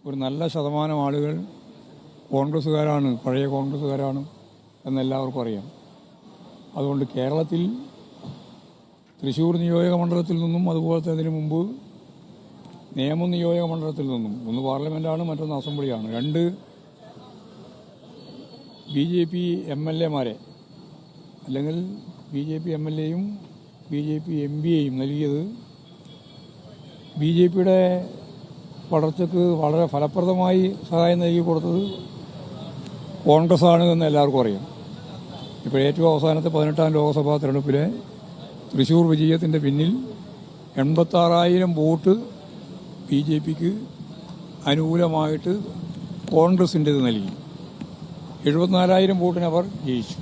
ഒരു നല്ല ശതമാനം ആളുകൾ കോൺഗ്രസ്സുകാരാണ്, പഴയ കോൺഗ്രസ്സുകാരാണ് എന്നെല്ലാവർക്കും അറിയാം. അതുകൊണ്ട് കേരളത്തിൽ തൃശ്ശൂർ നിയോജക മണ്ഡലത്തിൽ നിന്നും അതുപോലെ തന്നെ അതിനു മുമ്പ് നേമം നിയോജക മണ്ഡലത്തിൽ നിന്നും, ഒന്ന് പാർലമെൻറ്റാണ്, മറ്റൊന്ന് അസംബ്ലിയാണ്, 2 BJP MLA-മാരെ അല്ലെങ്കിൽ BJP MLA-യും BJP MB-യെയും നൽകിയത് BJP-യുടെ വളർച്ചയ്ക്ക് വളരെ ഫലപ്രദമായി സഹായം നൽകി കൊടുത്തത് കോൺഗ്രസ്സാണ് എന്ന് എല്ലാവർക്കും അറിയാം. ഇപ്പോൾ ഏറ്റവും അവസാനത്തെ 18ാം ലോക്സഭാ തെരഞ്ഞെടുപ്പിലെ തൃശ്ശൂർ വിജയത്തിൻ്റെ പിന്നിൽ 86,000 വോട്ട് BJP-ക്ക് അനുകൂലമായിട്ട് കോൺഗ്രസിൻ്റേത് നൽകി. 74,000 വോട്ടിന് അവർ ജയിച്ചു.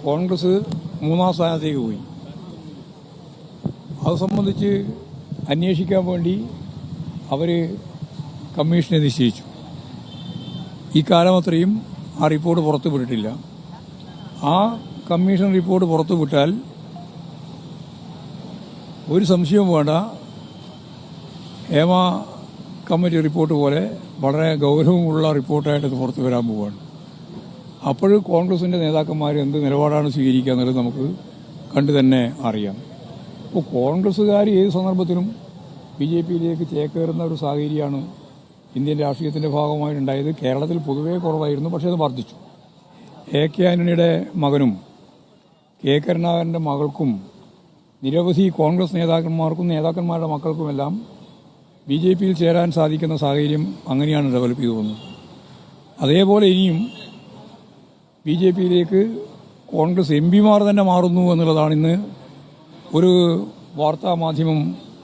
കോൺഗ്രസ് 3ാം സ്ഥാനത്തേക്ക് പോയി. അത് സംബന്ധിച്ച് അന്വേഷിക്കാൻ വേണ്ടി അവർ കമ്മീഷനെ നിശ്ചയിച്ചു. ഈ കാലമത്രയും ആ റിപ്പോർട്ട് പുറത്തു വിട്ടിട്ടില്ല. ആ കമ്മീഷൻ റിപ്പോർട്ട് പുറത്തു വിട്ടാൽ ഒരു സംശയവും വേണ്ട, ഹേമ കമ്മിറ്റി റിപ്പോർട്ട് പോലെ വളരെ ഗൗരവമുള്ള റിപ്പോർട്ടായിട്ട് ഇത് പുറത്തു വരാൻ പോവുകയാണ്. അപ്പോൾ കോൺഗ്രസിൻ്റെ നേതാക്കന്മാർ എന്ത് നിലപാടാണ് സ്വീകരിക്കുക എന്നുള്ളത് നമുക്ക് കണ്ടു തന്നെ അറിയാം. ഇപ്പോൾ കോൺഗ്രസ്സുകാർ ഏത് സന്ദർഭത്തിലും BJP-യിലേക്ക് ചേക്കേറുന്ന ഒരു സാഹചര്യമാണ് ഇന്ത്യൻ രാഷ്ട്രീയത്തിൻ്റെ ഭാഗമായിട്ടുണ്ടായത്. കേരളത്തിൽ പൊതുവേ കുറവായിരുന്നു, പക്ഷേ അത് വർദ്ധിച്ചു. AK ആന്റണിയുടെ മകനും K കരുണാകരൻ്റെ മകൾക്കും നിരവധി കോൺഗ്രസ് നേതാക്കന്മാർക്കും നേതാക്കന്മാരുടെ മക്കൾക്കുമെല്ലാം BJP-യിൽ ചേരാൻ സാധിക്കുന്ന സാഹചര്യം അങ്ങനെയാണ് ഡെവലപ്പ് ചെയ്തു വന്നത്. അതേപോലെ ഇനിയും BJP-യിലേക്ക് കോൺഗ്രസ് MP-മാർ തന്നെ മാറുന്നു എന്നുള്ളതാണ് ഇന്ന് ഒരു വാർത്താ മാധ്യമം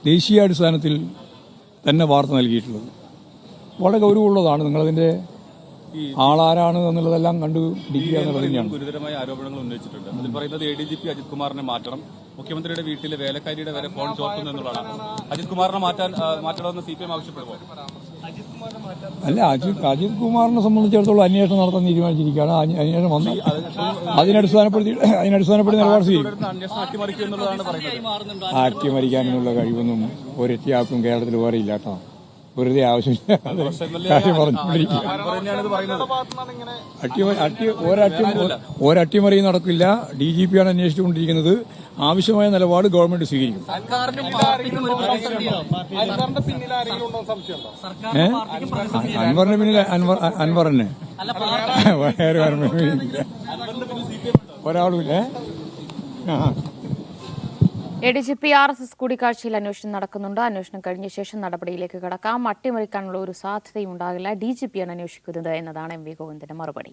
ദേശീയാടിസ്ഥാനത്തിൽ തന്നെ വാർത്ത നൽകിയിട്ടുള്ളത്. വളരെ ഗൗരവമുള്ളതാണ്. നിങ്ങളതിൻ്റെ ആളാരാണ് എന്നുള്ളതെല്ലാം കണ്ടുപിടിക്കുക എന്നുള്ളത് തന്നെയാണ്. ഗുരുതരമായ ആരോപണങ്ങൾ ഉന്നയിച്ചിട്ടുണ്ട്. അതിൽ പറയുന്നത് ADGP അജിത് കുമാറിനെ മാറ്റണം, മുഖ്യമന്ത്രിയുടെ വീട്ടിലെ വേലക്കാരിയുടെ വരെ ഫോൺ ചോർത്തുന്നു എന്നുള്ളതാണ്. അജിത് കുമാറിനെ മാറ്റണമെന്ന് CPM ആവശ്യപ്പെടുമോ? അല്ല, അജിത് കുമാറിനെ സംബന്ധിച്ചിടത്തോളം അന്വേഷണം നടത്താൻ തീരുമാനിച്ചിരിക്കുകയാണ്. അന്വേഷണം വന്നു അതിനടിസ്ഥാനപ്പെടുത്തി നിലപാട് സ്വീകരിക്കും. അട്ടിമറിക്കാനുള്ള കഴിവൊന്നും ഒരൊറ്റയാൾക്കും കേരളത്തിൽ വേറെ ഇല്ല കേട്ടോ. വെറുതെ ആവശ്യമില്ല കാര്യം പറഞ്ഞുകൊണ്ടിരിക്കുക. ഒരട്ടിമറി നടക്കില്ല. DGP-യാണ് അന്വേഷിച്ചുകൊണ്ടിരിക്കുന്നത്. ആവശ്യമായ നിലപാട് ഗവൺമെന്റ് സ്വീകരിക്കും. അൻവറിന് പിന്നിൽ അൻവർ തന്നെ, വേറെ ഒരാളുമില്ല. ADGP RSS കൂടിക്കാഴ്ചയിൽ അന്വേഷണം നടക്കുന്നുണ്ട്. അന്വേഷണം കഴിഞ്ഞ ശേഷം നടപടിയിലേക്ക് കടക്കാം. അട്ടിമറിക്കാനുള്ള ഒരു സാധ്യതയും ഉണ്ടാകില്ല. DGP-യാണ് അന്വേഷിക്കുന്നത് എന്നതാണ് MV ഗോവിന്ദന്റെ മറുപടി.